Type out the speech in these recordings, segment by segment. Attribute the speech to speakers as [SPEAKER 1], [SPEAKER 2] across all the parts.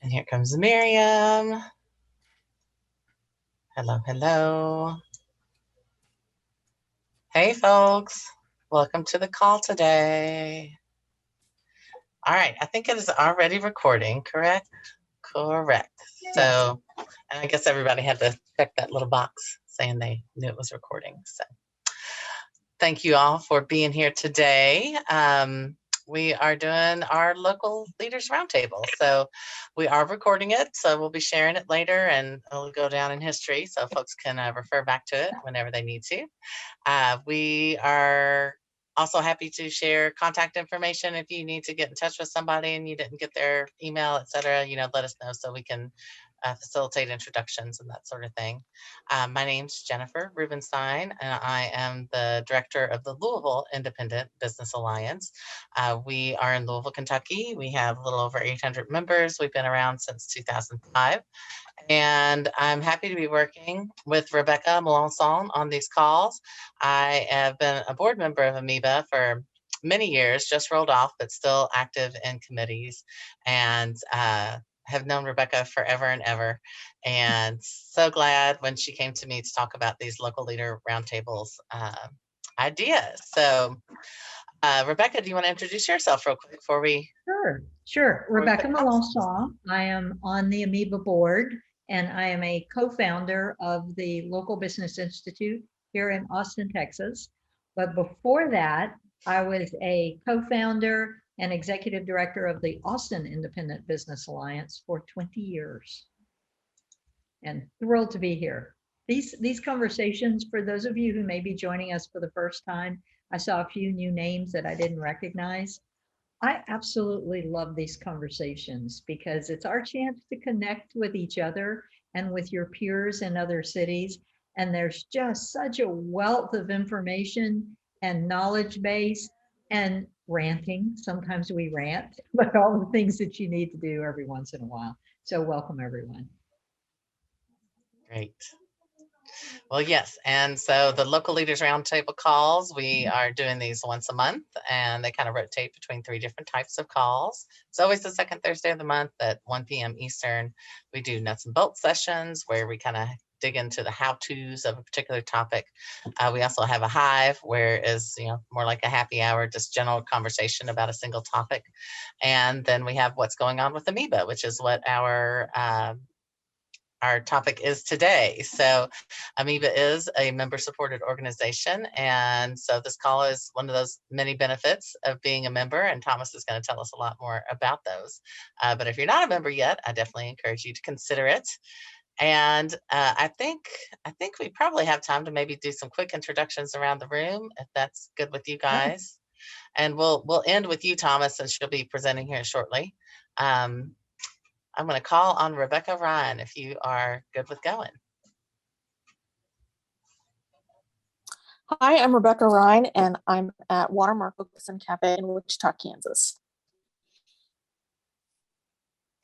[SPEAKER 1] And here comes Miriam. Hello, hello. Hey, folks. Welcome to the call today. All right, I think it is already recording, correct? Correct. So, and I guess everybody had to check that little box saying they knew it was recording. So thank you all for being here today. We are doing our local leaders roundtable. So we are recording it. So we'll be sharing it later and it'll go down in history so folks can refer back to it whenever they need to. We are also happy to share contact information if you need to get in touch with somebody and you didn't get their email, etc. Let us know so we can facilitate introductions and that sort of thing. My name's Jennifer Rubenstein, and I am the director of the Louisville Independent Business Alliance. We are in Louisville, Kentucky. We have a little over 800 members. We've been around since 2005. And I'm happy to be working with Rebecca Melanson on these calls. I have been a board member of Amoeba for many years, just rolled off, but still active in committees, and have known Rebecca forever and ever. And so glad when she came to me to talk about these local leader roundtables ideas. So Rebecca, do you want to introduce yourself real quick before we?
[SPEAKER 2] Sure. Rebecca Melanson. I am on the Amoeba board, and I am a co-founder of the Local Business Institute here in Austin, Texas. But before that, I was a co-founder and executive director of the Austin Independent Business Alliance for 20 years. And thrilled to be here. These conversations, for those of you who may be joining us for the first time, I saw a few new names that I didn't recognize. I absolutely love these conversations because it's our chance to connect with each other and with your peers in other cities. And there's just such a wealth of information and knowledge base and ranting. Sometimes we rant, but all the things that you need to do every once in a while. So welcome, everyone.
[SPEAKER 1] Great. Well, yes. And so the local leaders roundtable calls, we are doing these once a month, and they kind of rotate between 3 different types of calls. It's always the second Thursday of the month at 1 p.m. Eastern. We do nuts and bolts sessions where we kind of dig into the how-tos of a particular topic. We also have a hive where is more like a happy hour, just general conversation about a single topic. And then we have what's going on with Amoeba, which is what our topic is today. So Amoeba is a member-supported organization, and so this call is one of those many benefits of being a member, and Thomas is going to tell us a lot more about those. But if you're not a member yet, I definitely encourage you to consider it. And I think we probably have time to maybe do some quick introductions around the room, if that's good with you guys. And we'll end with you, Thomas, since she'll be presenting here shortly. I'm going to call on Rebecca Ryan if you are good with going.
[SPEAKER 3] Hi, I'm Rebecca Ryan, and I'm at Watermark Focus and Cafe in Wichita, Kansas.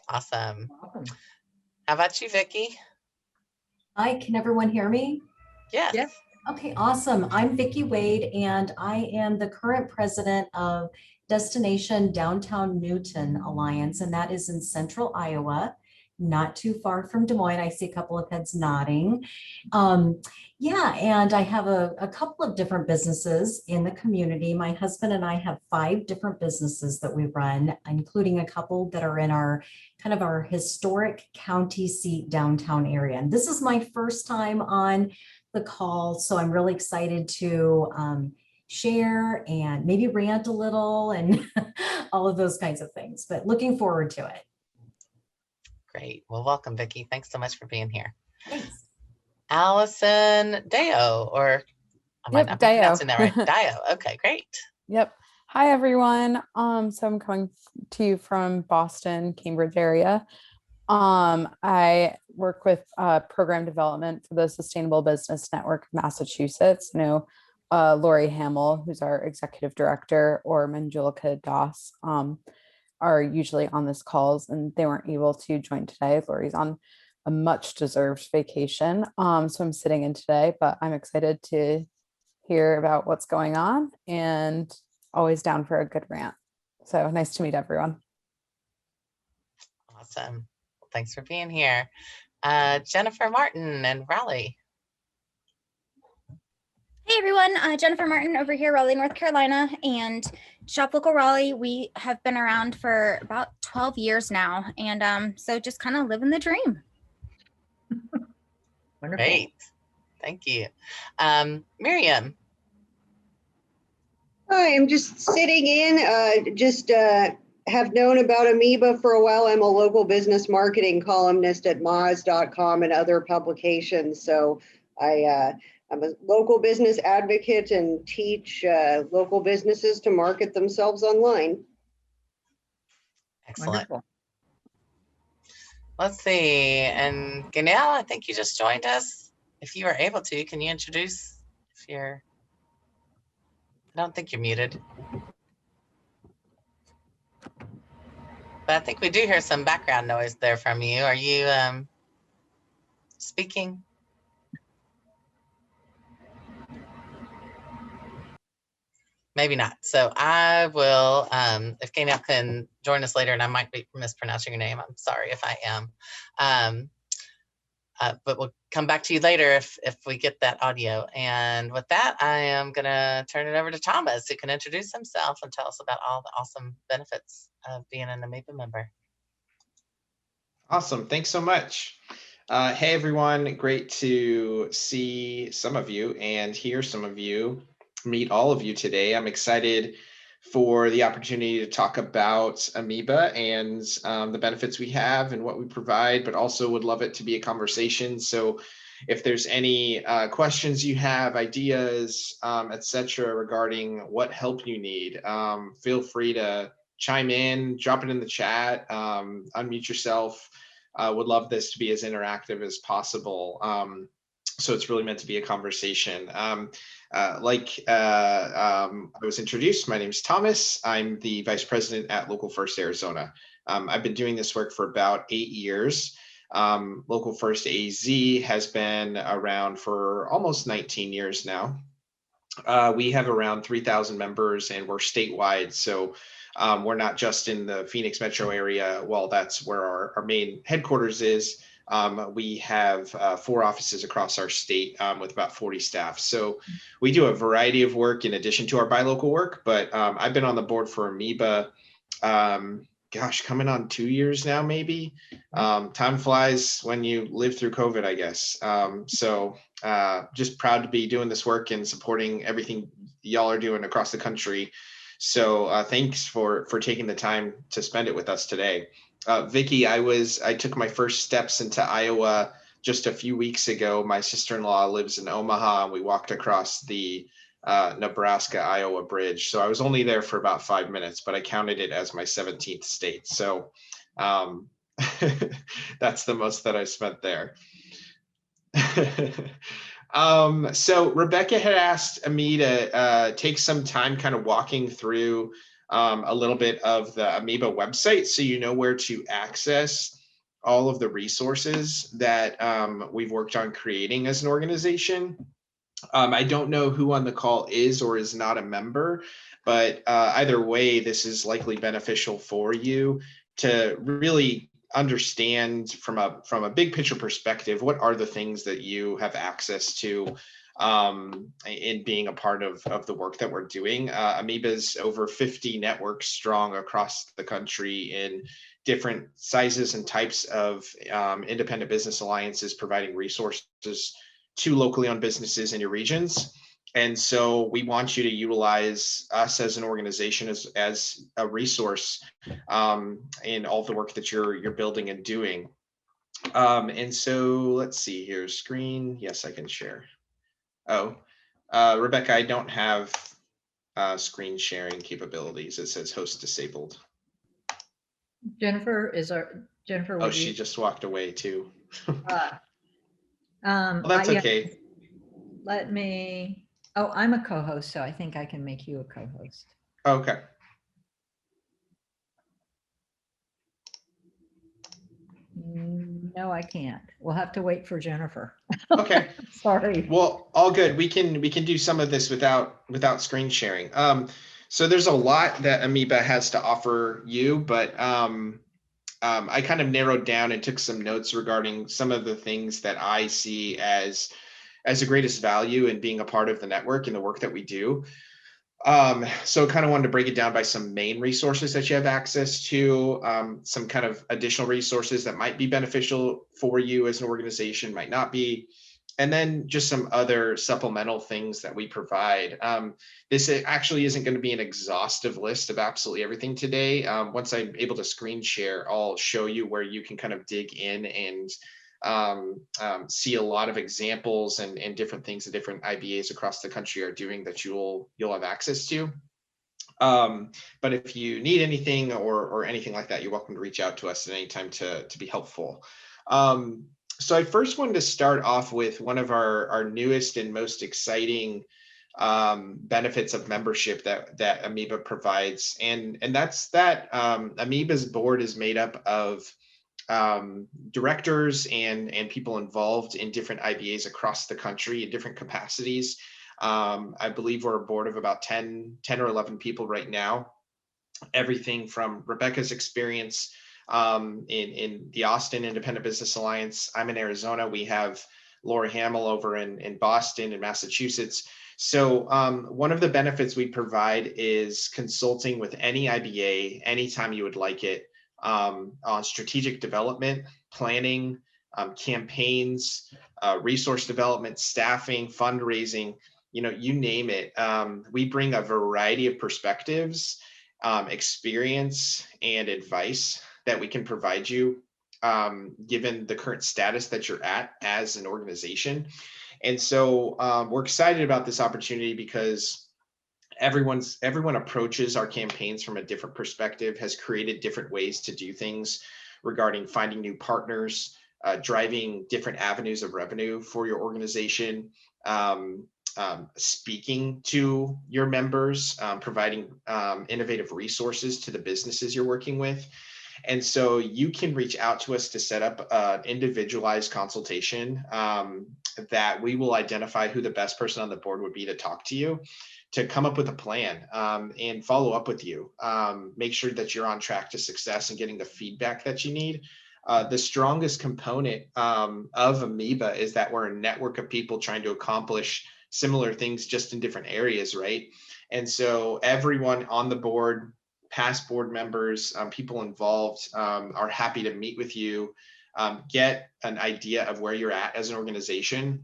[SPEAKER 1] Awesome. How about you, Vicki?
[SPEAKER 4] Hi, can everyone hear me?
[SPEAKER 1] Yes.
[SPEAKER 2] Yes.
[SPEAKER 4] Okay, awesome. I'm Vicki Wade, and I am the current president of Destination Downtown Newton Alliance, and that is in central Iowa, not too far from Des Moines. I see a couple of heads nodding. Yeah, and I have a couple of different businesses in the community. My husband and I have 5 different businesses that we run, including a couple that are in our kind of our historic county seat downtown area. And this is my first time on the call, so I'm really excited to share and maybe rant a little and all of those kinds of things, but looking forward to it.
[SPEAKER 1] Great. Well, welcome, Vicki. Thanks so much for being here.
[SPEAKER 4] Thanks.
[SPEAKER 1] Allison Deo, or I might not be pronouncing that right. Dio. Okay, great.
[SPEAKER 5] Yep. Hi, everyone. So I'm coming to you from Boston, Cambridge area. I work with program development for the Sustainable Business Network of Massachusetts. Lori Hamill, who's our executive director, or Manjulika Das are usually on this calls, and they weren't able to join today. Lori's on a much deserved vacation. So I'm sitting in today, but I'm excited to hear about what's going on and always down for a good rant. So nice to meet everyone.
[SPEAKER 1] Awesome. Thanks for being here. Jennifer Martin and Raleigh.
[SPEAKER 6] Hey everyone, Jennifer Martin over here, Raleigh, North Carolina, and Shop Local Raleigh. We have been around for about 12 years now, and so just kind of living the dream.
[SPEAKER 2] Wonderful.
[SPEAKER 1] Great. Thank you. Miriam.
[SPEAKER 7] Hi, I'm just sitting in, have known about Amoeba for a while. I'm a local business marketing columnist at Moz.com and other publications. So I'm a local business advocate and teach local businesses to market themselves online.
[SPEAKER 1] Excellent.
[SPEAKER 2] Wonderful.
[SPEAKER 1] Let's see. And Ganelle, I think you just joined us. If you are able to, can you introduce if you're, I don't think you're muted. But I think we do hear some background noise there from you. Are you speaking? Maybe not. So I will, if Ganelle can join us later, and I might be mispronouncing your name, I'm sorry if I am. But we'll come back to you later if we get that audio. And with that, I am going to turn it over to Thomas, who can introduce himself and tell us about all the awesome benefits of being an Amoeba member.
[SPEAKER 8] Awesome. Thanks so much. Hey, everyone. Great to see some of you and hear some of you, meet all of you today. I'm excited for the opportunity to talk about Amoeba and the benefits we have and what we provide, but also would love it to be a conversation. So if there's any questions you have, ideas, etc., regarding what help you need, feel free to chime in, drop it in the chat, unmute yourself. Would love this to be as interactive as possible. So it's really meant to be a conversation. I was introduced, my name is Thomas. I'm the Vice President at Local First Arizona. I've been doing this work for about 8 years. Local First AZ has been around for almost 19 years now. We have around 3,000 members and we're statewide. So we're not just in the Phoenix metro area. Well, that's where our main headquarters is. We have 4 offices across our state with about 40 staff. So we do a variety of work in addition to our buy local work, but I've been on the board for Amoeba, coming on 2 years now, maybe. Time flies when you live through COVID, I guess. Just proud to be doing this work and supporting everything y'all are doing across the country. So thanks for taking the time to spend it with us today. Vicki, I took my first steps into Iowa just a few weeks ago. My sister-in-law lives in Omaha and we walked across the Nebraska-Iowa bridge. So I was only there for about 5 minutes, but I counted it as my 17th state. So that's the most that I spent there. So Rebecca had asked me to take some time kind of walking through a little bit of the Amoeba website so you know where to access all of the resources that we've worked on creating as an organization. I don't know who on the call is or is not a member, but either way, this is likely beneficial for you to really understand from a big picture perspective, what are the things that you have access to in being a part of the work that we're doing. Amoeba's over 50 networks strong across the country in different sizes and types of independent business alliances, providing resources to locally owned businesses in your regions. And so we want you to utilize us as an organization as a resource in all the work that you're building and doing. And so let's see here, screen. Yes, I can share. Oh, Rebecca, I don't have screen sharing capabilities. It says host disabled.
[SPEAKER 2] Jennifer,
[SPEAKER 8] Oh, she just walked away too.
[SPEAKER 2] Well,
[SPEAKER 8] that's okay.
[SPEAKER 2] Let me, I'm a co-host, so I think I can make you a co-host.
[SPEAKER 8] Okay.
[SPEAKER 2] No, I can't. We'll have to wait for Jennifer.
[SPEAKER 8] Okay.
[SPEAKER 2] Sorry.
[SPEAKER 8] Well, all good. We can do some of this without screen sharing. So there's a lot that Amoeba has to offer you, but I kind of narrowed down and took some notes regarding some of the things that I see as the greatest value in being a part of the network and the work that we do. So kind of wanted to break it down by some main resources that you have access to, some kind of additional resources that might be beneficial for you as an organization, might not be, and then just some other supplemental things that we provide. This actually isn't going to be an exhaustive list of absolutely everything today. Once I'm able to screen share, I'll show you where you can kind of dig in and see a lot of examples and different things that different IBAs across the country are doing that you'll have access to. But if you need anything or anything like that, you're welcome to reach out to us at any time to be helpful. So I first wanted to start off with one of our newest and most exciting benefits of membership that Amoeba provides, and that's that Amoeba's board is made up of directors and people involved in different IBAs across the country in different capacities. I believe we're a board of about 10 or 11 people right now. Everything from Rebecca's experience in the Austin Independent Business Alliance. I'm in Arizona. We have Laura Hamill over in Boston and Massachusetts. So one of the benefits we provide is consulting with any IBA anytime you would like it, on strategic development, planning, campaigns, resource development, staffing, fundraising, you name it. We bring a variety of perspectives, experience, and advice that we can provide you, given the current status that you're at as an organization. And so we're excited about this opportunity because everyone approaches our campaigns from a different perspective, has created different ways to do things regarding finding new partners, driving different avenues of revenue for your organization, speaking to your members, providing innovative resources to the businesses you're working with. And so you can reach out to us to set up an individualized consultation that we will identify who the best person on the board would be to talk to you, to come up with a plan and follow up with you. Make sure that you're on track to success and getting the feedback that you need. The strongest component of Amoeba is that we're a network of people trying to accomplish similar things just in different areas, right? And so everyone on the board, past board members, people involved are happy to meet with you, get an idea of where you're at as an organization,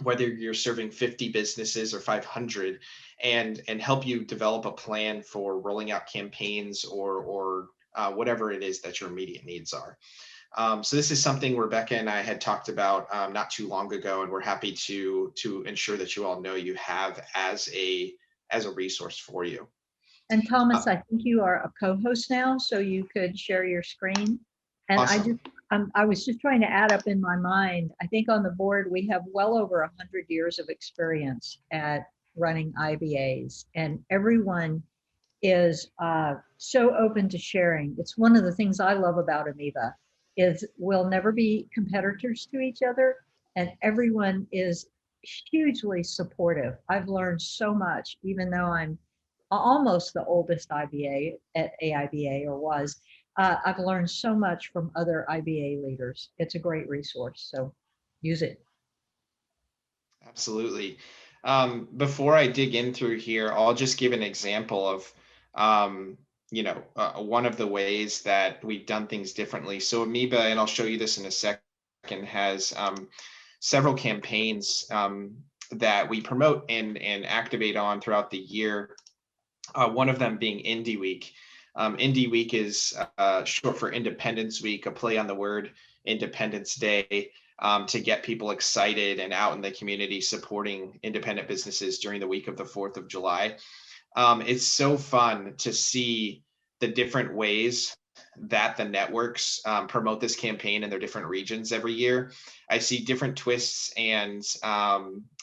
[SPEAKER 8] whether you're serving 50 businesses or 500, and help you develop a plan for rolling out campaigns or whatever it is that your immediate needs are. So this is something Rebecca and I had talked about not too long ago, and we're happy to ensure that you all know you have as a resource for you.
[SPEAKER 2] And Thomas, I think you are a co-host now, so you could share your screen. And
[SPEAKER 8] awesome.
[SPEAKER 2] I was just trying to add up in my mind, I think on the board, we have well over 100 years of experience at running IBAs, and everyone is so open to sharing. It's one of the things I love about Amoeba is we'll never be competitors to each other, and everyone is hugely supportive. I've learned so much, even though I'm almost the oldest IBA at AIBA, or was. I've learned so much from other IBA leaders. It's a great resource, so use it.
[SPEAKER 8] Absolutely. Before I dig in through here, I'll just give an example of one of the ways that we've done things differently. So Amoeba, and I'll show you this in a second, has several campaigns that we promote and activate on throughout the year. One of them being Indie Week. Indie Week is short for Independence Week, a play on the word Independence Day, to get people excited and out in the community supporting independent businesses during the week of the 4th of July. It's so fun to see the different ways that the networks promote this campaign in their different regions every year. I see different twists and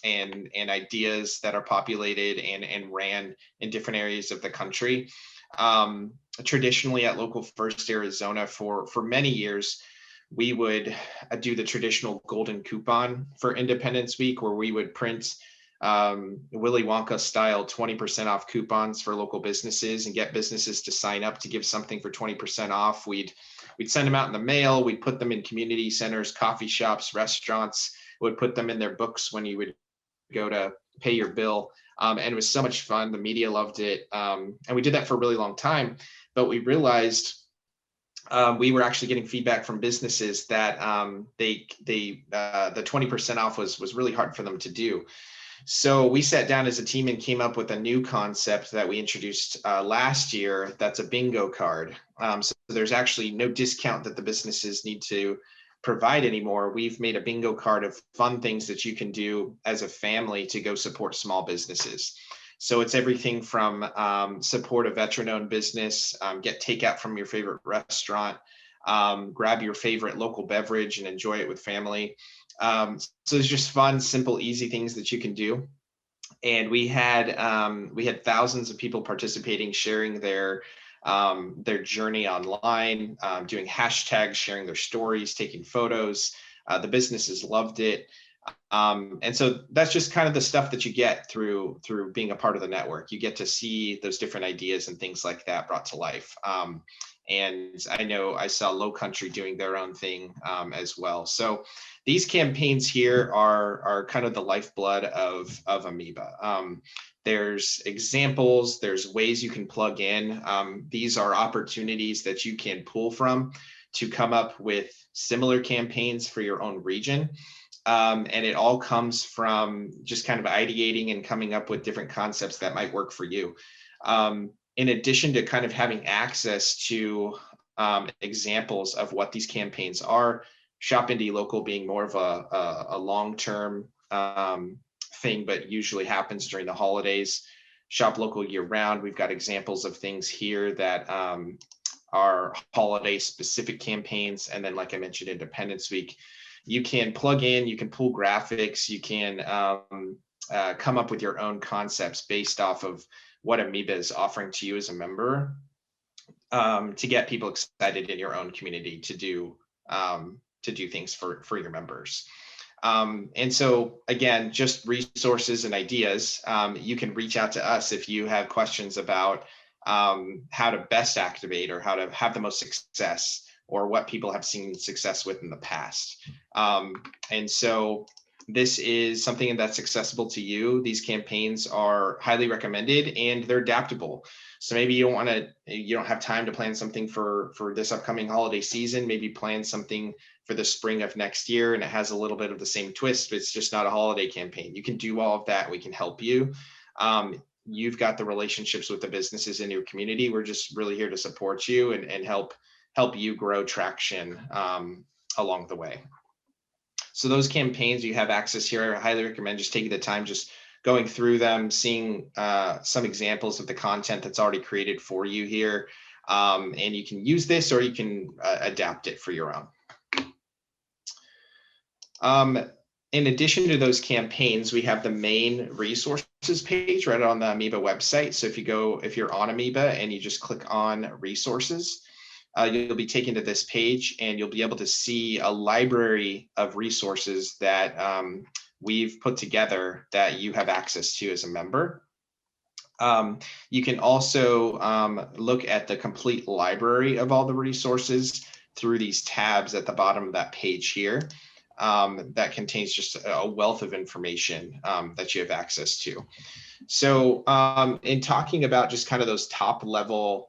[SPEAKER 8] ideas that are populated and ran in different areas of the country. Traditionally at Local First Arizona for many years, we would do the traditional golden coupon for Independence Week, where we would print Willy Wonka style 20% off coupons for local businesses and get businesses to sign up to give something for 20% off. We'd we'd send them out in the mail. We'd put them in community centers, coffee shops, restaurants. Would put them in their books when you would go to pay your bill. And it was so much fun. The media loved it. And we did that for a really long time, but we realized we were actually getting feedback from businesses that the 20% off was really hard for them to do. So we sat down as a team and came up with a new concept that we introduced last year. That's a bingo card. So there's actually no discount that the businesses need to provide anymore. We've made a bingo card of fun things that you can do as a family to go support small businesses. So it's everything from support a veteran-owned business, get takeout from your favorite restaurant, grab your favorite local beverage and enjoy it with family. So it's just fun, simple, easy things that you can do. And we had thousands of people participating, sharing their journey online, doing hashtags, sharing their stories, taking photos. The businesses loved it. And so that's just kind of the stuff that you get through being a part of the network. You get to see those different ideas and things like that brought to life. And I know I saw Low Country doing their own thing as well. So these campaigns here are kind of the lifeblood of Amoeba. There's examples, there's ways you can plug in. These are opportunities that you can pull from to come up with similar campaigns for your own region. And it all comes from just kind of ideating and coming up with different concepts that might work for you. In addition to kind of having access to examples of what these campaigns are, Shop Indie Local being more of a long-term thing, but usually happens during the holidays. Shop Local year-round, we've got examples of things here that are holiday-specific campaigns. And then, like I mentioned, Independence Week. You can plug in, you can pull graphics, you can come up with your own concepts based off of what Amoeba is offering to you as a member to get people excited in your own community to do things for your members. And so again, just resources and ideas. You can reach out to us if you have questions about how to best activate or how to have the most success, or what people have seen success with in the past. And so this is something that's accessible to you. These campaigns are highly recommended and they're adaptable. So maybe you don't have time to plan something for this upcoming holiday season. Maybe plan something for the spring of next year and it has a little bit of the same twist, but it's just not a holiday campaign. You can do all of that. We can help you. You've got the relationships with the businesses in your community. We're just really here to support you and help you grow traction along the way. So those campaigns you have access here, I highly recommend just taking the time, just going through them, seeing some examples of the content that's already created for you here. And you can use this or you can adapt it for your own. In addition to those campaigns, we have the main resources page right on the Amoeba website. So if you're on Amoeba and you just click on resources, you'll be taken to this page and you'll be able to see a library of resources that we've put together that you have access to as a member. You can also look at the complete library of all the resources through these tabs at the bottom of that page here. That contains just a wealth of information that you have access to. So in talking about just kind of those top level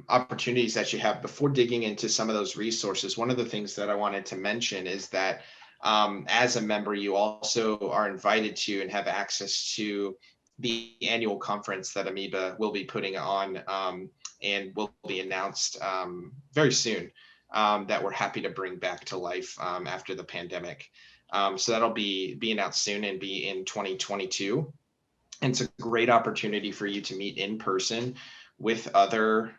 [SPEAKER 8] opportunities that you have, before digging into some of those resources, one of the things that I wanted to mention is that as a member, you also are invited to and have access to the annual conference that Amoeba will be putting on and will be announced very soon, that we're happy to bring back to life after the pandemic. So that'll be announced soon and be in 2022. And it's a great opportunity for you to meet in person with other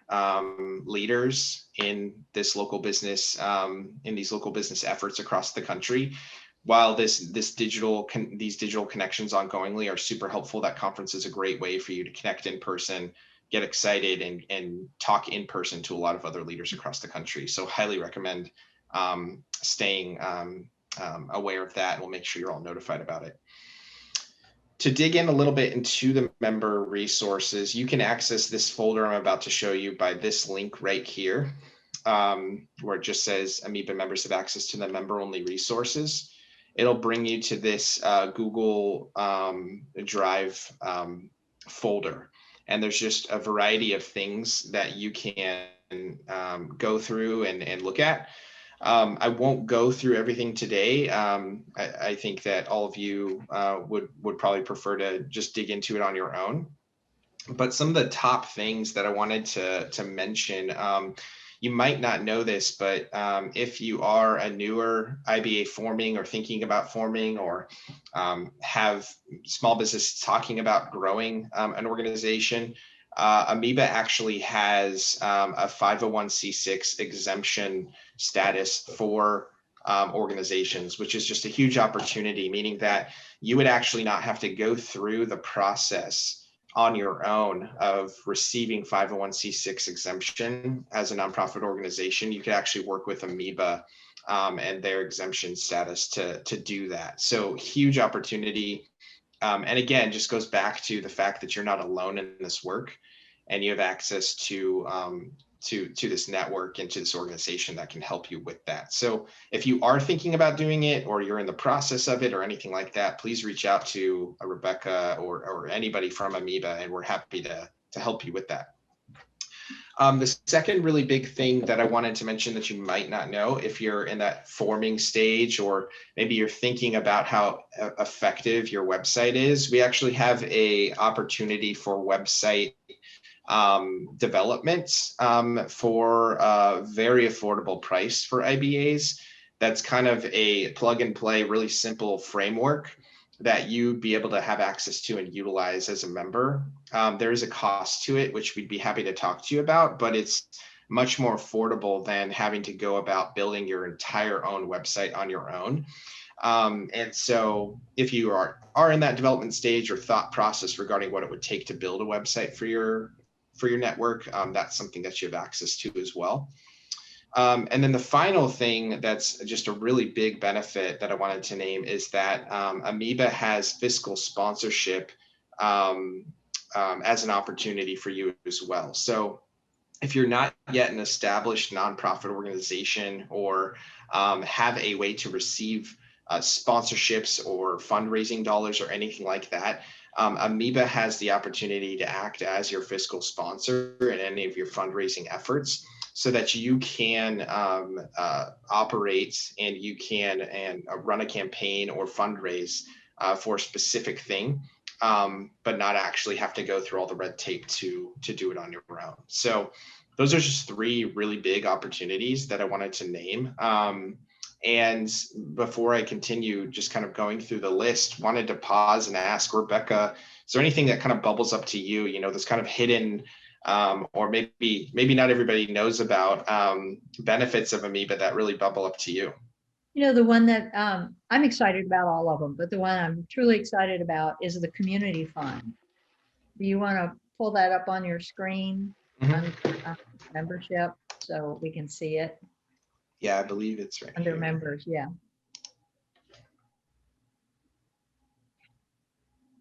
[SPEAKER 8] leaders in this local business, in these local business efforts across the country. While these digital connections ongoingly are super helpful, that conference is a great way for you to connect in person, get excited, and talk in person to a lot of other leaders across the country. So highly recommend staying aware of that, and we'll make sure you're all notified about it. To dig in a little bit into the member resources, you can access this folder I'm about to show you by this link right here, where it just says Amoeba members have access to the member-only resources. It'll bring you to this Google Drive folder. And there's just a variety of things that you can go through and look at. I won't go through everything today. I think that all of you would probably prefer to just dig into it on your own. But some of the top things that I wanted to mention, you might not know this, but if you are a newer IBA forming or thinking about forming, or have small business talking about growing an organization, Amoeba actually has a 501c6 exemption status for organizations, which is just a huge opportunity, meaning that you would actually not have to go through the process on your own of receiving 501c6 exemption as a nonprofit organization. You could actually work with Amoeba and their exemption status to do that. So huge opportunity. And again, just goes back to the fact that you're not alone in this work, and you have access to this network and to this organization that can help you with that. So if you are thinking about doing it, or you're in the process of it or anything like that, please reach out to Rebecca or anybody from Amoeba, and we're happy to help you with that. The second really big thing that I wanted to mention that you might not know, if you're in that forming stage, or maybe you're thinking about how effective your website is, we actually have a opportunity for website development for a very affordable price for IBAs. That's kind of a plug and play, really simple framework that you'd be able to have access to and utilize as a member. There is a cost to it, which we'd be happy to talk to you about, but it's much more affordable than having to go about building your entire own website on your own. And so if you are in that development stage or thought process regarding what it would take to build a website for your network, that's something that you have access to as well. And then the final thing that's just a really big benefit that I wanted to name is that Amoeba has fiscal sponsorship as an opportunity for you as well. So if you're not yet an established nonprofit organization, or have a way to receive sponsorships or fundraising dollars or anything like that, Amoeba has the opportunity to act as your fiscal sponsor in any of your fundraising efforts, so that you can operate and you can run a campaign or fundraise for a specific thing, but not actually have to go through all the red tape to do it on your own. So those are just three really big opportunities that I wanted to name. And before I continue just kind of going through the list, wanted to pause and ask Rebecca, is there anything that kind of bubbles up to you, this kind of hidden, or maybe not everybody knows about benefits of Amoeba that really bubble up to you?
[SPEAKER 2] The one that I'm excited about, all of them, but the one I'm truly excited about is the community fund. Do you want to pull that up on your screen?
[SPEAKER 8] Mm-hmm.
[SPEAKER 2] Membership, so we can see it.
[SPEAKER 8] Yeah, I believe it's right
[SPEAKER 2] under
[SPEAKER 8] here.
[SPEAKER 2] Members. Yeah.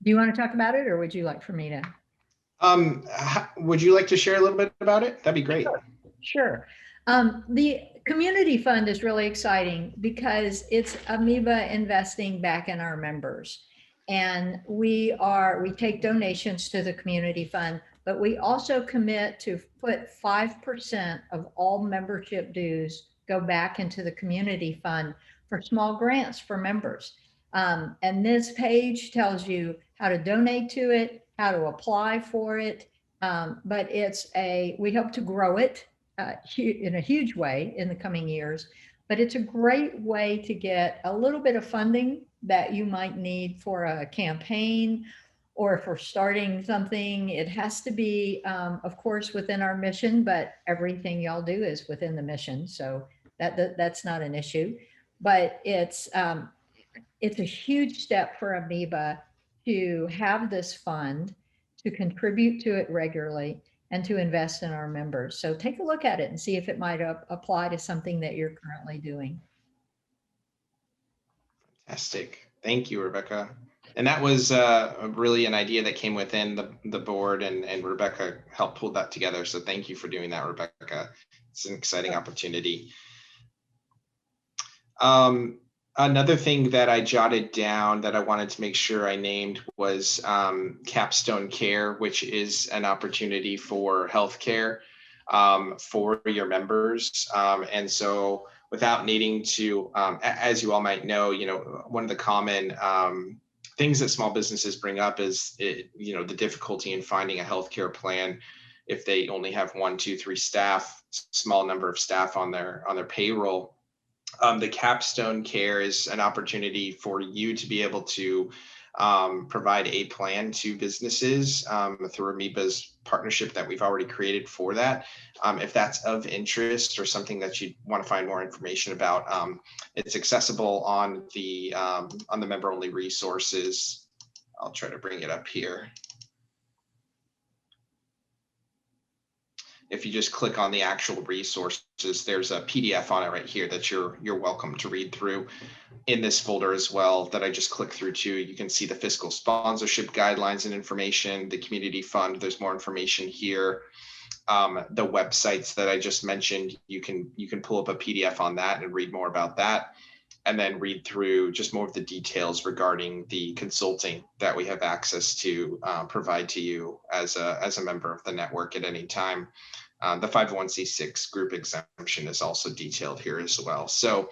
[SPEAKER 2] Do you want to talk about it, or would you like for me to?
[SPEAKER 8] Would you like to share a little bit about it? That'd be great.
[SPEAKER 2] Sure. The community fund is really exciting because it's Amoeba investing back in our members. And we take donations to the community fund, but we also commit to put 5% of all membership dues go back into the community fund for small grants for members. And this page tells you how to donate to it, how to apply for it. But we hope to grow it in a huge way in the coming years, but it's a great way to get a little bit of funding that you might need for a campaign or for starting something. It has to be, of course, within our mission, but everything y'all do is within the mission. So that's not an issue, but it's a huge step for Amoeba to have this fund, to contribute to it regularly, and to invest in our members. So take a look at it and see if it might apply to something that you're currently doing.
[SPEAKER 8] Fantastic. Thank you, Rebecca. And that was really an idea that came within the board, and Rebecca helped pull that together. So thank you for doing that, Rebecca. It's an exciting opportunity. Another thing that I jotted down that I wanted to make sure I named was Capstone Care, which is an opportunity for healthcare for your members. And so without needing to, as you all might know, one of the common things that small businesses bring up is, the difficulty in finding a healthcare plan if they only have 1, 2, 3 staff, small number of staff on their payroll. The Capstone Care is an opportunity for you to be able to provide a plan to businesses through Amoeba's partnership that we've already created for that. If that's of interest or something that you want to find more information about, it's accessible on the member-only resources. I'll try to bring it up here. If you just click on the actual resources, there's a PDF on it right here that you're welcome to read through. In this folder as well that I just clicked through to, you can see the fiscal sponsorship guidelines and information, the community fund. There's more information here. The websites that I just mentioned, you can pull up a PDF on that and read more about that, and then read through just more of the details regarding the consulting that we have access to provide to you as a member of the network at any time. The 501c6 group exemption is also detailed here as well. So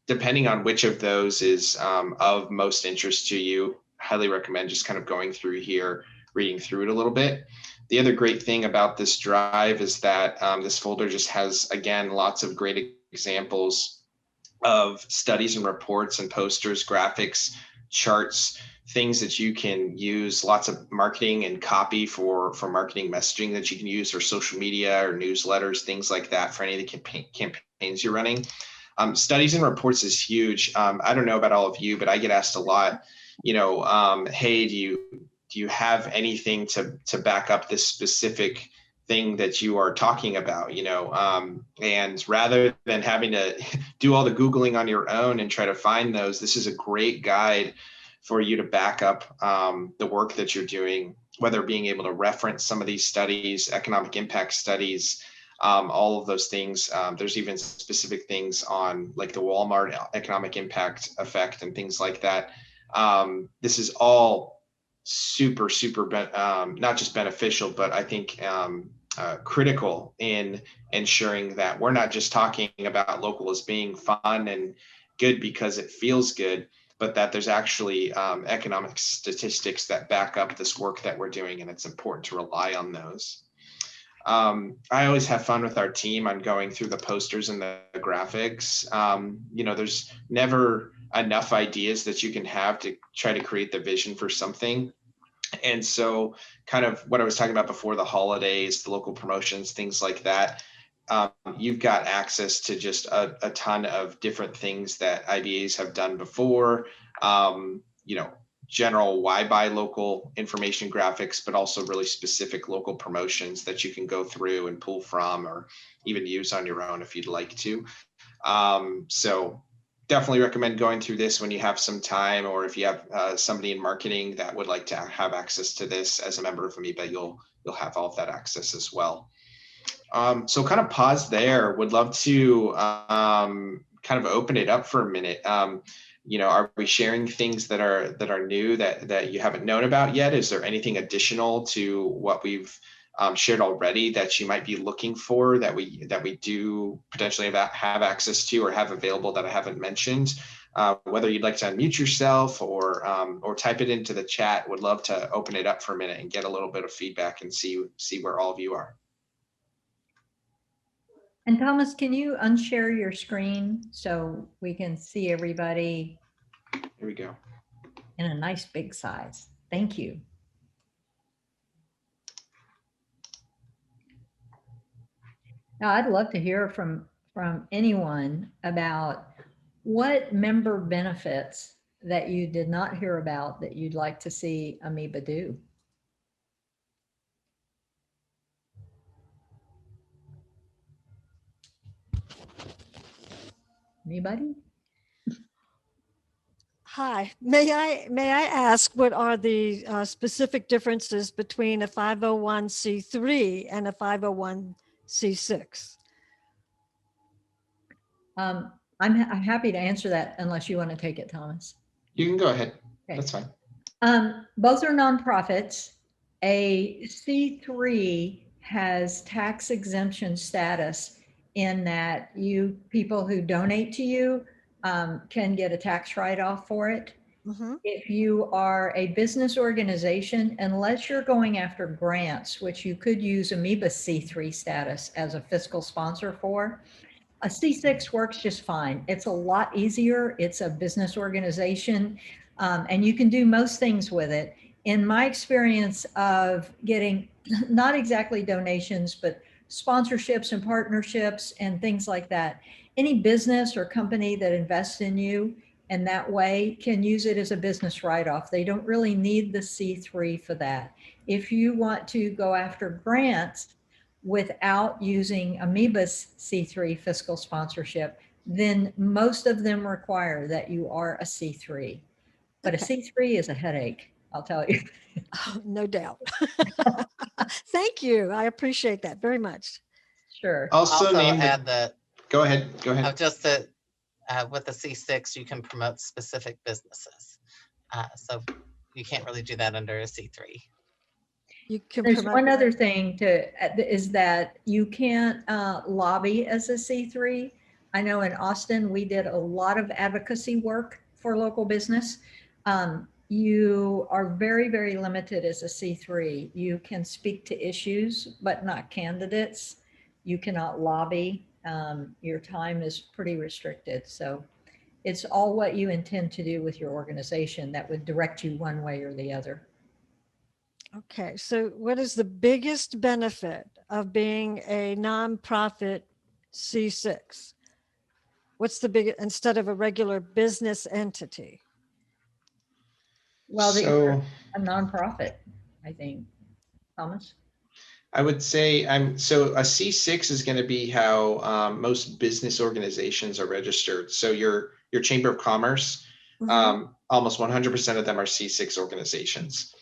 [SPEAKER 8] depending on which of those is of most interest to you, highly recommend just kind of going through here, reading through it a little bit. The other great thing about this drive is that this folder just has, again, lots of great examples of studies and reports and posters, graphics, charts, things that you can use, lots of marketing and copy for marketing messaging that you can use, or social media or newsletters, things like that for any of the campaigns you're running. Studies and reports is huge. I don't know about all of you, but I get asked a lot, hey, do you have anything to back up this specific thing that you are talking about, and rather than having to do all the Googling on your own and try to find those, this is a great guide for you to back up the work that you're doing, whether being able to reference some of these studies, economic impact studies, all of those things. There's even specific things on like the Walmart economic impact effect and things like that. This is all super, not just beneficial, but I think critical in ensuring that we're not just talking about local as being fun and good because it feels good, but that there's actually economic statistics that back up this work that we're doing, and it's important to rely on those. I always have fun with our team on going through the posters and the graphics. There's never enough ideas that you can have to try to create the vision for something. And so kind of what I was talking about before, the holidays, the local promotions, things like that, you've got access to just a ton of different things that IBAs have done before, general why buy local information graphics, but also really specific local promotions that you can go through and pull from or even use on your own if you'd like to. So definitely recommend going through this when you have some time, or if you have somebody in marketing that would like to have access to this as a member of Amoeba, you'll have all of that access as well. So kind of pause there. Would love to kind of open it up for a minute. Are we sharing things that are new that you haven't known about yet? Is there anything additional to what we've shared already that you might be looking for that we do potentially have access to or have available that I haven't mentioned? Whether you'd like to unmute yourself or type it into the chat, would love to open it up for a minute and get a little bit of feedback and see where all of you are.
[SPEAKER 2] And Thomas, can you unshare your screen so we can see everybody?
[SPEAKER 8] Here we go.
[SPEAKER 2] In a nice big size. Thank you. Now, I'd love to hear from anyone about what member benefits that you did not hear about that you'd like to see Amoeba do. Anybody?
[SPEAKER 9] Hi, may I ask what are the specific differences between a 501c3 and a 501c6?
[SPEAKER 2] I'm happy to answer that unless you want to take it, Thomas.
[SPEAKER 8] You can go ahead.
[SPEAKER 2] Okay.
[SPEAKER 8] That's fine.
[SPEAKER 2] Both are nonprofits. A C3 has tax exemption status in that people who donate to you can get a tax write-off for it.
[SPEAKER 9] Mhm.
[SPEAKER 2] If you are a business organization, unless you're going after grants, which you could use Amoeba C3 status as a fiscal sponsor for, a C6 works just fine. It's a lot easier. It's a business organization, and you can do most things with it. In my experience of getting not exactly donations, but sponsorships and partnerships and things like that, any business or company that invests in you and that way can use it as a business write-off. They don't really need the C3 for that. If you want to go after grants without using Amoeba's C3 fiscal sponsorship, then most of them require that you are a C3. But
[SPEAKER 9] Okay.
[SPEAKER 2] a C3 is a headache, I'll tell you.
[SPEAKER 9] Oh, no doubt. Thank you. I appreciate that very much.
[SPEAKER 2] Sure.
[SPEAKER 8] Also, name
[SPEAKER 1] add that
[SPEAKER 8] Go ahead. Go ahead.
[SPEAKER 1] just that with the C6, you can promote specific businesses. So you can't really do that under a C3.
[SPEAKER 9] You can
[SPEAKER 2] There's
[SPEAKER 9] promote
[SPEAKER 2] one
[SPEAKER 9] that.
[SPEAKER 2] other thing is that you can't lobby as a C3. I know in Austin, we did a lot of advocacy work for local business. You are very, very limited as a C3. You can speak to issues, but not candidates. You cannot lobby. Your time is pretty restricted. So it's all what you intend to do with your organization that would direct you one way or the other.
[SPEAKER 9] Okay, so what is the biggest benefit of being a nonprofit C6? What's the big, instead of a regular business entity?
[SPEAKER 2] Well,
[SPEAKER 8] So
[SPEAKER 2] a nonprofit, I think. Thomas?
[SPEAKER 8] I would say so a C6 is going to be how most business organizations are registered. So your Chamber of Commerce, almost 100% of them are C6 organizations.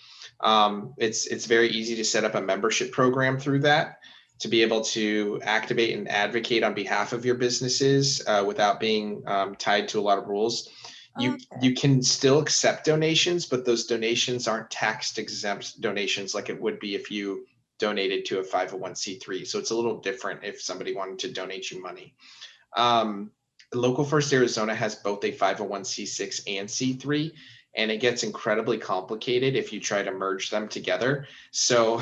[SPEAKER 8] It's very easy to set up a membership program through that to be able to activate and advocate on behalf of your businesses without being tied to a lot of rules. You can still accept donations, but those donations aren't tax exempt donations like it would be if you donated to a 501c3. So it's a little different if somebody wanted to donate you money. Local First Arizona has both a 501c6 and C3, and it gets incredibly complicated if you try to merge them together. So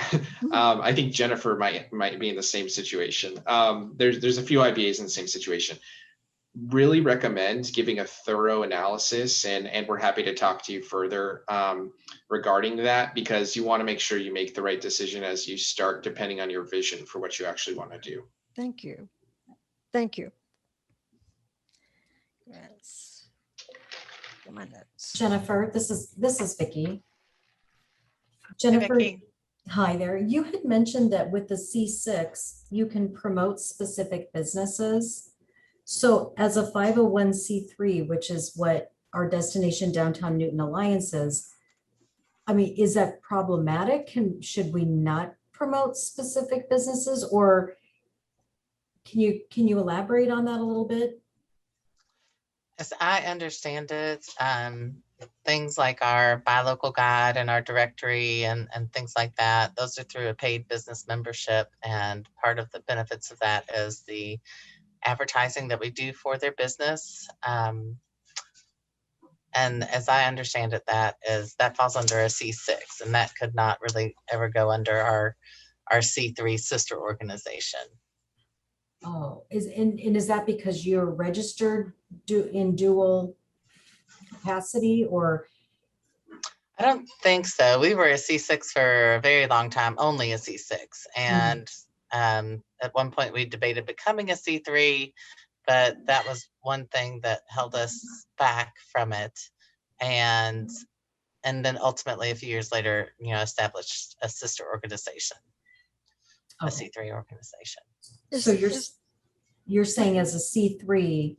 [SPEAKER 8] I think Jennifer might be in the same situation. There's a few IBAs in the same situation. Really recommend giving a thorough analysis, and we're happy to talk to you further regarding that, because you want to make sure you make the right decision as you start, depending on your vision for what you actually want to do.
[SPEAKER 9] Thank you. Thank you. Yes. My notes.
[SPEAKER 4] Jennifer, this is Vicki. Jennifer,
[SPEAKER 1] Vicki.
[SPEAKER 4] hi there. You had mentioned that with the C6, you can promote specific businesses. So as a 501c3, which is what our Destination Downtown Newton Alliance is, I mean, is that problematic? Should we not promote specific businesses, or can you elaborate on that a little bit?
[SPEAKER 1] As I understand it, things like our buy local guide and our directory and things like that, those are through a paid business membership. And part of the benefits of that is the advertising that we do for their business. And as I understand it, that falls under a C6, and that could not really ever go under our C3 sister organization.
[SPEAKER 4] Oh, is that because you're registered in dual capacity, or?
[SPEAKER 1] I don't think so. We were a C6 for a very long time, only a C6. And at one point we debated becoming a C3, but that was one thing that held us back from it. And then ultimately a few years later, established a sister organization, a C3 organization.
[SPEAKER 4] So you're saying as a C3,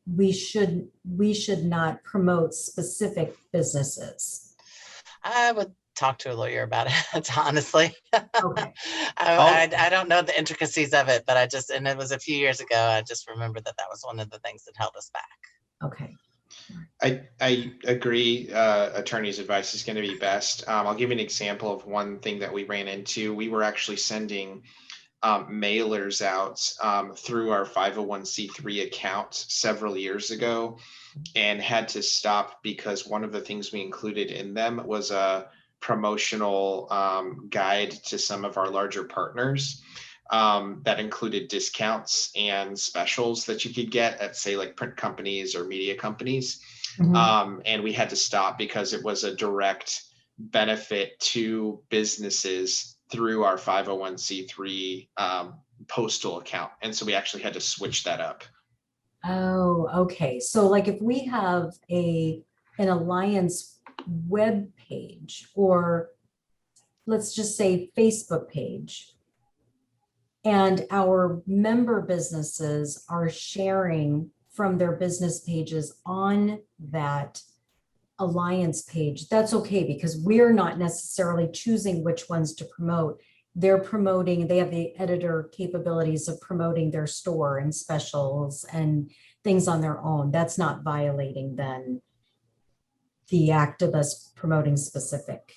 [SPEAKER 4] we should not promote specific businesses?
[SPEAKER 1] I would talk to a lawyer about it, honestly.
[SPEAKER 4] Okay.
[SPEAKER 1] I don't know the intricacies of it, but and it was a few years ago. I just remember that was one of the things that held us back.
[SPEAKER 4] Okay.
[SPEAKER 8] I agree. Attorney's advice is going to be best. I'll give you an example of one thing that we ran into. We were actually sending mailers out through our 501c3 account several years ago, and had to stop because one of the things we included in them was a promotional guide to some of our larger partners that included discounts and specials that you could get at, say, like print companies or media companies. And we had to stop because it was a direct benefit to businesses through our 501c3 postal account. And so we actually had to switch that up.
[SPEAKER 4] Oh, okay. So like if we have an alliance web page, or let's just say Facebook page, and our member businesses are sharing from their business pages on that alliance page, that's okay, because we're not necessarily choosing which ones to promote. They're promoting, they have the editor capabilities of promoting their store and specials and things on their own. That's not violating then the act of us promoting specific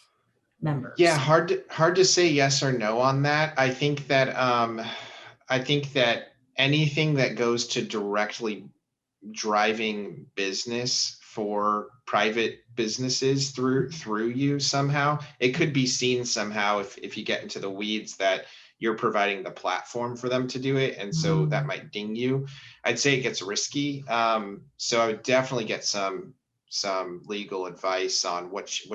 [SPEAKER 4] members.
[SPEAKER 8] Yeah, hard to say yes or no on that. I think that anything that goes to directly driving business for private businesses through you somehow, it could be seen somehow if you get into the weeds that you're providing the platform for them to do it, and so that might ding you. I'd say it gets risky. So I would definitely get some legal advice on which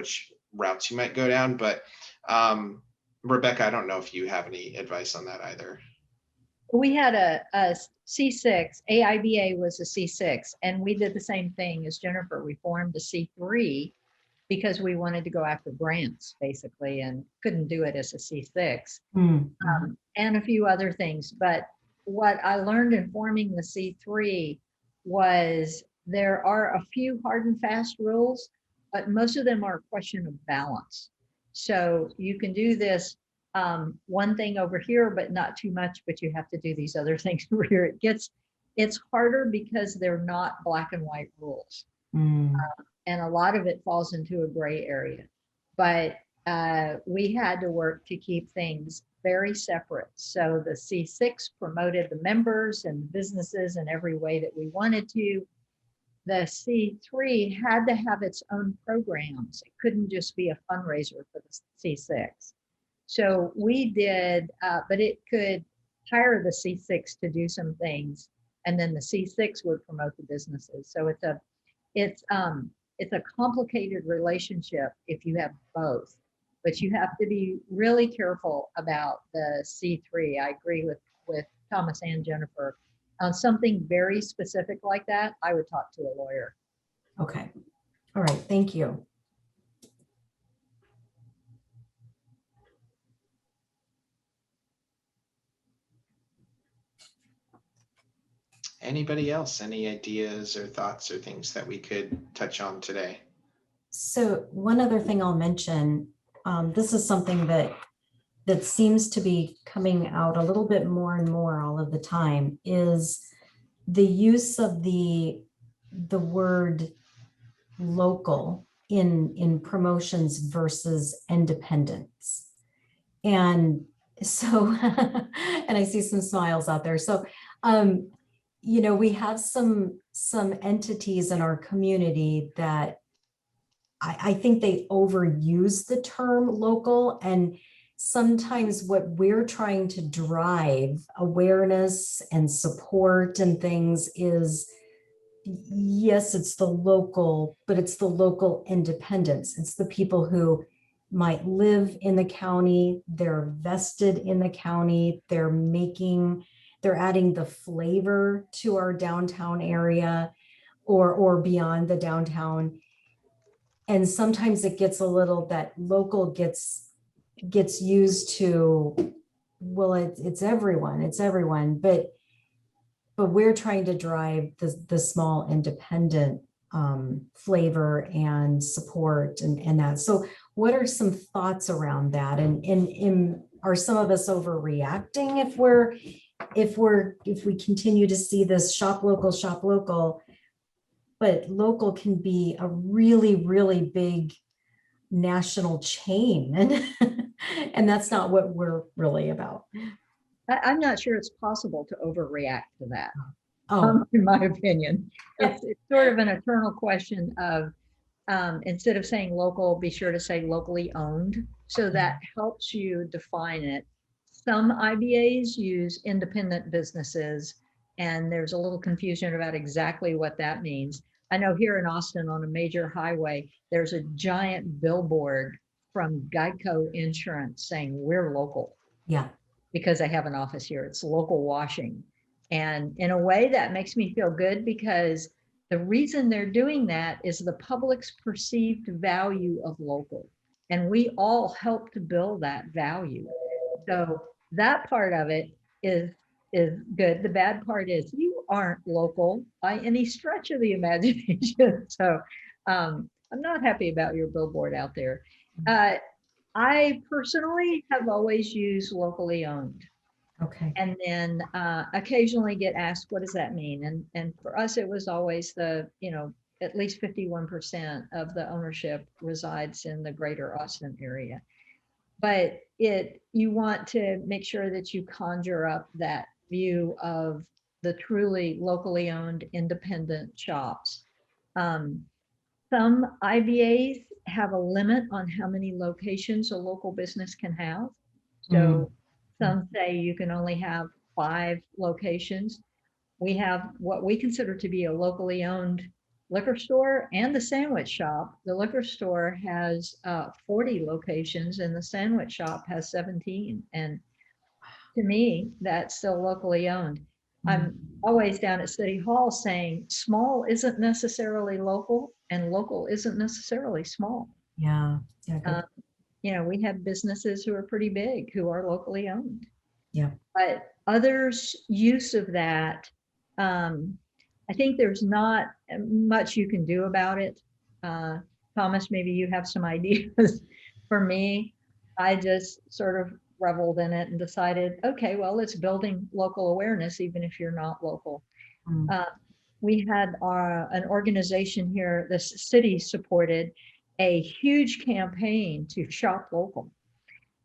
[SPEAKER 8] routes you might go down. But Rebecca, I don't know if you have any advice on that either.
[SPEAKER 2] We had a C6, AIBA was a C6, and we did the same thing as Jennifer. We formed a C3 because we wanted to go after grants, basically, and couldn't do it as a C6, and a few other things. But what I learned in forming the C3 was there are a few hard and fast rules, but most of them are a question of balance. So you can do this one thing over here, but not too much, but you have to do these other things over here. It's harder because they're not black and white rules. And a lot of it falls into a gray area, but we had to work to keep things very separate. So the C6 promoted the members and businesses in every way that we wanted to. The C3 had to have its own programs. It couldn't just be a fundraiser for the C6. So we did, but it could hire the C6 to do some things, and then the C6 would promote the businesses. So it's a complicated relationship if you have both, but you have to be really careful about the C3. I agree with Thomas and Jennifer. On something very specific like that, I would talk to a lawyer.
[SPEAKER 4] Okay. All right. Thank you.
[SPEAKER 8] Anybody else? Any ideas or thoughts or things that we could touch on today?
[SPEAKER 4] So one other thing I'll mention, this is something that seems to be coming out a little bit more and more all of the time, is the use of the word local in promotions versus independence. And so, and I see some smiles out there. So, you know, we have some entities in our community that I think they overuse the term local, and sometimes what we're trying to drive awareness and support and things is, yes, it's the local, but it's the local independence. It's the people who might live in the county, they're vested in the county, they're adding the flavor to our downtown area or beyond the downtown. And sometimes it gets a little, that local gets used to, well, it's everyone, but we're trying to drive the small independent flavor and support and that. So what are some thoughts around that? And are some of us overreacting if we continue to see this shop local, but local can be a really, really big national chain. And that's not what we're really about.
[SPEAKER 2] I'm not sure it's possible to overreact to that.
[SPEAKER 4] Oh,
[SPEAKER 2] In my opinion, it's sort of an eternal question of instead of saying local, be sure to say locally owned. So that helps you define it. Some IBAs use independent businesses, and there's a little confusion about exactly what that means. I know here in Austin on a major highway, there's a giant billboard from Geico Insurance saying we're local.
[SPEAKER 4] yeah.
[SPEAKER 2] Because I have an office here. It's local washing. And in a way that makes me feel good because the reason they're doing that is the public's perceived value of local. And we all help to build that value. So that part of it is good. The bad part is you aren't local by any stretch of the imagination. So I'm not happy about your billboard out there. I personally have always used locally owned.
[SPEAKER 4] Okay.
[SPEAKER 2] And then occasionally get asked, what does that mean? And for us, it was always at least 51% of the ownership resides in the greater Austin area. But you want to make sure that you conjure up that view of the truly locally owned independent shops. Some IBAs have a limit on how many locations a local business can have. So some say you can only have 5 locations. We have what we consider to be a locally owned liquor store and the sandwich shop. The liquor store has 40 locations and the sandwich shop has 17. And to me, that's still locally owned. I'm always down at City Hall saying small isn't necessarily local and local isn't necessarily small.
[SPEAKER 4] Yeah. Yeah.
[SPEAKER 2] We have businesses who are pretty big who are locally owned.
[SPEAKER 4] Yeah.
[SPEAKER 2] But others' use of that, I think there's not much you can do about it. Thomas, maybe you have some ideas. For me, I just sort of reveled in it and decided, okay, well, it's building local awareness, even if you're not local. We had an organization here, the city supported a huge campaign to shop local.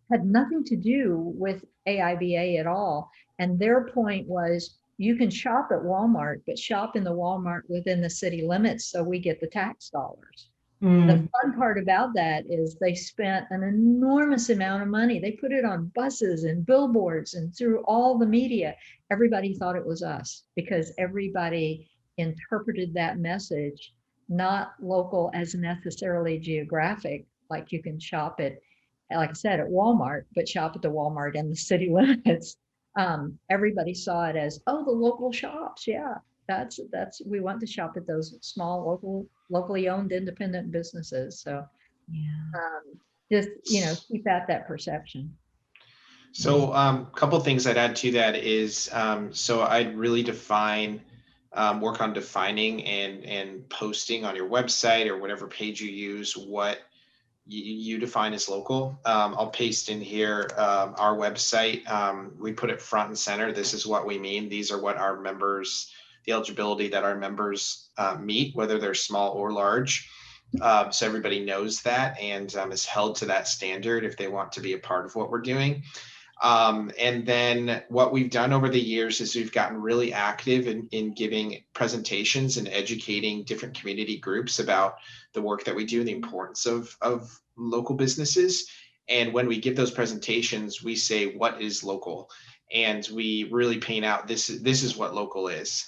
[SPEAKER 2] Had nothing to do with AIBA at all. And their point was, you can shop at Walmart, but shop in the Walmart within the city limits so we get the tax dollars. The fun part about that is they spent an enormous amount of money. They put it on buses and billboards and through all the media. Everybody thought it was us because everybody interpreted that message, not local as necessarily geographic, like you can shop it, like I said, at Walmart, but shop at the Walmart in the city limits. Everybody saw it as, oh, the local shops. Yeah, that's we want to shop at those small locally owned independent businesses. So just keep at that perception.
[SPEAKER 8] So a couple of things I'd add to that is so I'd really work on defining and posting on your website or whatever page you use what you define as local. I'll paste in here our website. We put it front and center. This is what we mean. These are what our members, the eligibility that our members meet, whether they're small or large. So everybody knows that and is held to that standard if they want to be a part of what we're doing. And then what we've done over the years is we've gotten really active in giving presentations and educating different community groups about the work that we do and the importance of local businesses. And when we give those presentations, we say, what is local? And we really paint out this is what local is,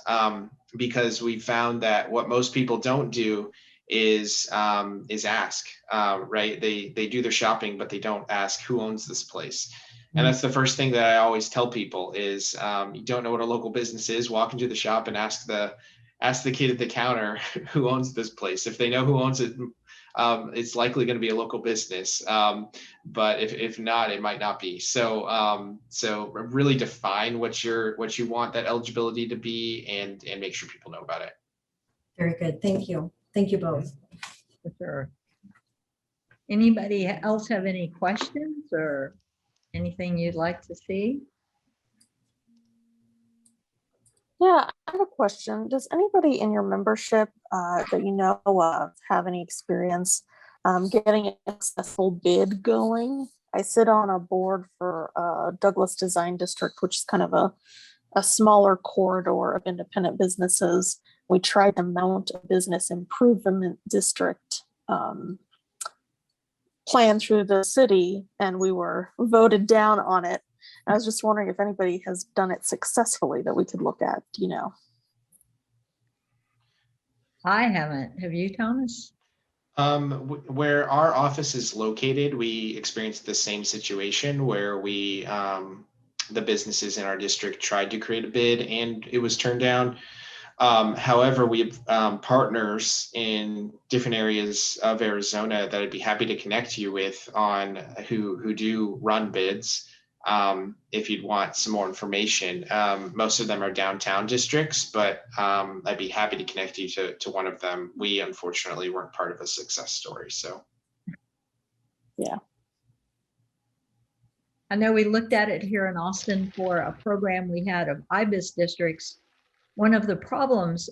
[SPEAKER 8] because we found that what most people don't do is ask, right? They do their shopping, but they don't ask who owns this place. And that's the first thing that I always tell people is you don't know what a local business is, walk into the shop and ask the kid at the counter who owns this place. If they know who owns it, it's likely going to be a local business. But if not, it might not be. So really define what you want that eligibility to be, and make sure people know about it.
[SPEAKER 4] Very good. Thank you. Thank you both.
[SPEAKER 2] For sure. Anybody else have any questions or anything you'd like to see?
[SPEAKER 3] Yeah, I have a question. Does anybody in your membership that you know of have any experience getting an accessible bid going? I sit on a board for Douglas Design District, which is kind of a smaller corridor of independent businesses. We tried to mount a business improvement district plan through the city, and we were voted down on it. I was just wondering if anybody has done it successfully that we could look at, you know.
[SPEAKER 2] I haven't. Have you, Thomas?
[SPEAKER 8] Where our office is located, we experienced the same situation where we, the businesses in our district tried to create a bid and it was turned down. However, we have partners in different areas of Arizona that I'd be happy to connect you with on who do run bids. If you'd want some more information, most of them are downtown districts, but I'd be happy to connect you to one of them. We unfortunately weren't part of a success story, so.
[SPEAKER 3] Yeah.
[SPEAKER 2] I know we looked at it here in Austin for a program we had of IBIS districts. One of the problems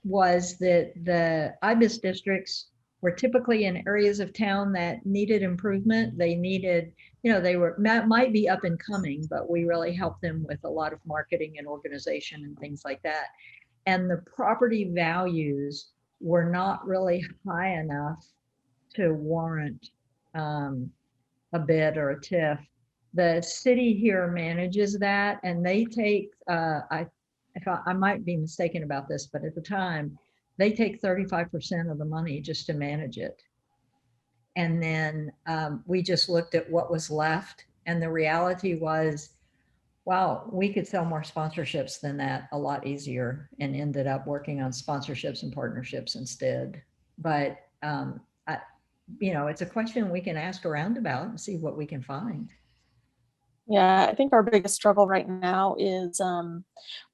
[SPEAKER 2] was that the IBIS districts were typically in areas of town that needed improvement. They needed, you know, they were might be up and coming, but we really helped them with a lot of marketing and organization and things like that. And the property values were not really high enough to warrant a bid or a TIF. The city here manages that, and they take, I might be mistaken about this, but at the time, they take 35% of the money just to manage it. And then we just looked at what was left, and the reality was, wow, we could sell more sponsorships than that a lot easier, and ended up working on sponsorships and partnerships instead. But you know, it's a question we can ask around about and see what we can find.
[SPEAKER 3] Yeah, I think our biggest struggle right now is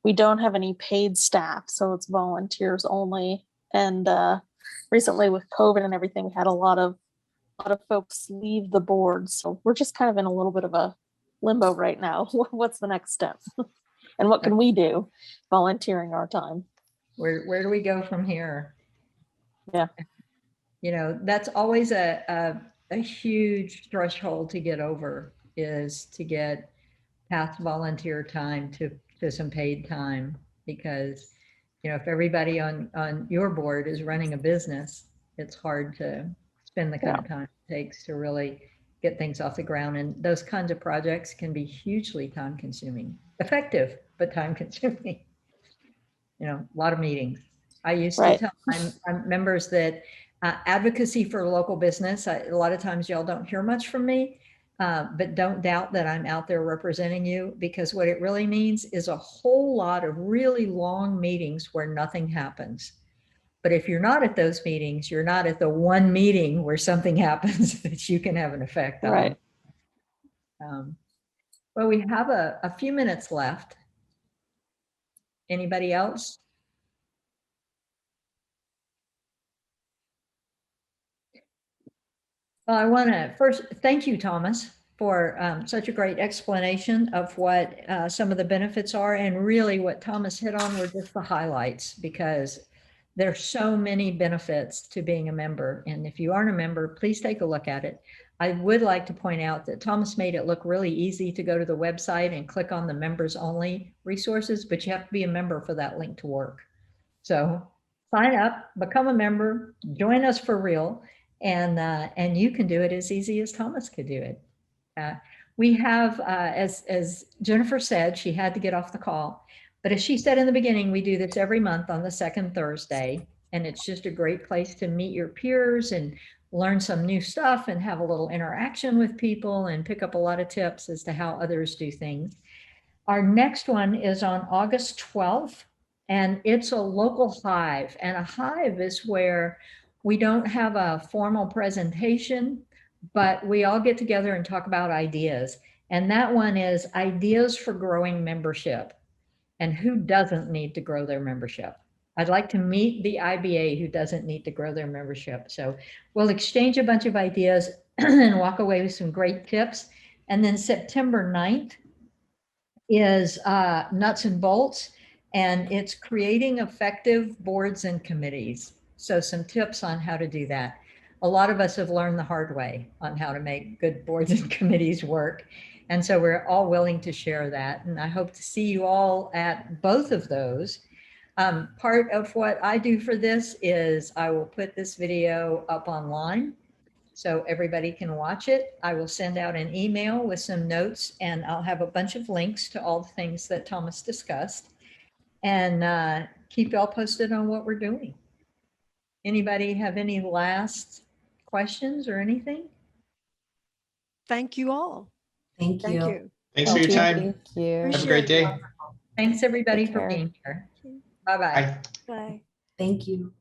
[SPEAKER 3] we don't have any paid staff, so it's volunteers only. And recently with COVID and everything, we had a lot of folks leave the board, so we're just kind of in a little bit of a limbo right now. What's the next step, and what can we do, volunteering our time?
[SPEAKER 2] Where do we go from here?
[SPEAKER 3] Yeah,
[SPEAKER 2] you know, that's always a huge threshold to get over, is to get past volunteer time to some paid time. Because, you know, if everybody on your board is running a business, it's hard to spend the kind of time it takes to really get things off the ground. And those kinds of projects can be hugely time consuming, effective, but time consuming. You know, a lot of meetings. I used to tell my members that advocacy for local business, a lot of times y'all don't hear much from me, but don't doubt that I'm out there representing you, because what it really means is a whole lot of really long meetings where nothing happens. But if you're not at those meetings, you're not at the one meeting where something happens that you can have an effect on.
[SPEAKER 3] Right.
[SPEAKER 2] Well, we have a few minutes left. Anybody else? Well, I want to first thank you, Thomas, for such a great explanation of what some of the benefits are. And really what Thomas hit on were just the highlights, because there's so many benefits to being a member. And if you aren't a member, please take a look at it. I would like to point out that Thomas made it look really easy to go to the website and click on the members only resources, but you have to be a member for that link to work. So sign up, become a member, join us for real. And you can do it as easy as Thomas could do it. We have, as Jennifer said, she had to get off the call, but as she said in the beginning, we do this every month on the second Thursday, and it's just a great place to meet your peers and learn some new stuff and have a little interaction with people and pick up a lot of tips as to how others do things. Our next one is on August 12th, and it's a local hive, and a hive is where We don't have a formal presentation, but we all get together and talk about ideas. And that one is ideas for growing membership. And who doesn't need to grow their membership? I'd like to meet the IBA who doesn't need to grow their membership. So we'll exchange a bunch of ideas and walk away with some great tips. And then September 9th is nuts and bolts, and it's creating effective boards and committees. So some tips on how to do that. A lot of us have learned the hard way on how to make good boards and committees work. And so we're all willing to share that. And I hope to see you all at both of those. Part of what I do for this is I will put this video up online so everybody can watch it. I will send out an email with some notes, and I'll have a bunch of links to all the things that Thomas discussed, and keep y'all posted on what we're doing. Anybody have any last questions or anything?
[SPEAKER 9] Thank you all.
[SPEAKER 4] Thank
[SPEAKER 9] Thank
[SPEAKER 4] you.
[SPEAKER 9] you.
[SPEAKER 8] Thanks for your time.
[SPEAKER 5] Thank you.
[SPEAKER 8] Have a great day.
[SPEAKER 2] Thanks everybody
[SPEAKER 5] Take
[SPEAKER 2] for
[SPEAKER 5] care.
[SPEAKER 2] being here. Bye-bye.
[SPEAKER 8] Bye.
[SPEAKER 3] Bye.
[SPEAKER 4] Thank you.